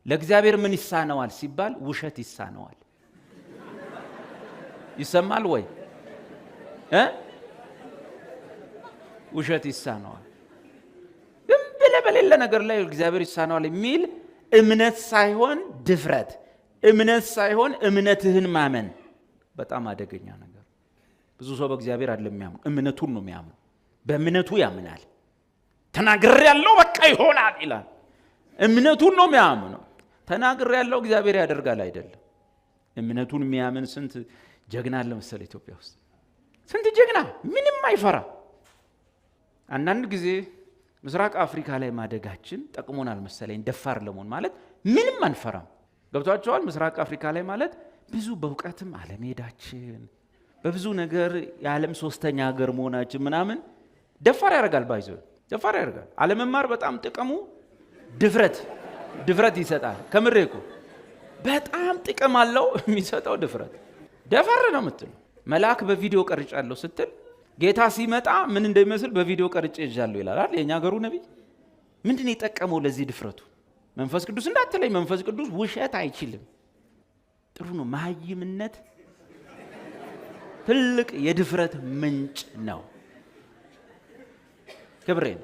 ለእግዚአብሔር ምን ይሳነዋል ሲባል ውሸት ይሳነዋል። ይሰማል ወይ? ውሸት ይሳነዋል። በሌለ ነገር ላይ እግዚአብሔር ይሳነዋል የሚል እምነት ሳይሆን ድፍረት፣ እምነት ሳይሆን እምነትህን ማመን በጣም አደገኛ ነገር። ብዙ ሰው በእግዚአብሔር አይደለም የሚያምነው፣ እምነቱን ነው የሚያምነው። በእምነቱ ያምናል። ተናግሬያለሁ በቃ ይሆናል ይላል። እምነቱን ነው የሚያምነው። ተናግሬያለሁ እግዚአብሔር ያደርጋል አይደለም። እምነቱን የሚያምን ስንት ጀግና አለ መሰለ ኢትዮጵያ ውስጥ። ስንት ጀግና ምንም አይፈራ። አንዳንድ ጊዜ ምስራቅ አፍሪካ ላይ ማደጋችን ጠቅሞናል መሰለኝ። ደፋር ለመሆን ማለት ምንም አንፈራም። ገብቷቸዋል? ምስራቅ አፍሪካ ላይ ማለት ብዙ በእውቀትም አለመሄዳችን፣ በብዙ ነገር የዓለም ሶስተኛ ሀገር መሆናችን ምናምን ደፋር ያደርጋል። ባይዘ ደፋር ያደርጋል። አለመማር በጣም ጥቅሙ ድፍረት ይሰጣል። ከምሬ እኮ በጣም ጥቅም አለው የሚሰጠው ድፍረት። ደፋር ነው የምትለው። መልአክ በቪዲዮ ቀርጫለሁ ስትል ጌታ ሲመጣ ምን እንደሚመስል በቪዲዮ ቀርጬ ይዣለሁ ይላል አይደል? የኛ ሀገሩ ነብይ ምንድነው የጠቀመው ለዚህ ድፍረቱ? መንፈስ ቅዱስ እንዳትለኝ፣ መንፈስ ቅዱስ ውሸት አይችልም። ጥሩ ነው። መሀይምነት ትልቅ የድፍረት ምንጭ ነው። ክብሬን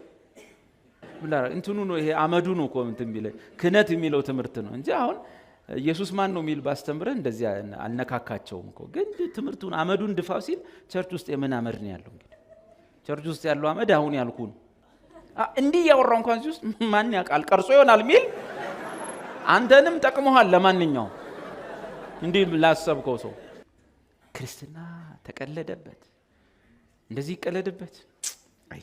ብላራ እንትኑ ነው ይሄ አመዱ ነው እኮ እንትን ቢለኝ ክህነት የሚለው ትምህርት ነው እንጂ አሁን ኢየሱስ ማን ነው የሚል ባስተምረን እንደዚህ አልነካካቸውም እኮ። ግን ትምህርቱን አመዱን ድፋው ሲል ቸርች ውስጥ የምን አመድ ነው ያለው? እንግዲህ ቸርች ውስጥ ያለው አመድ አሁን ያልኩን እንዲህ ያወራው እንኳን እዚህ ውስጥ ማን ያውቃል ቀርጾ ይሆናል ሚል አንተንም ጠቅሞሃል። ለማንኛውም እንዲህ ላሰብከው ሰው ክርስትና ተቀለደበት፣ እንደዚህ ይቀለድበት። አይ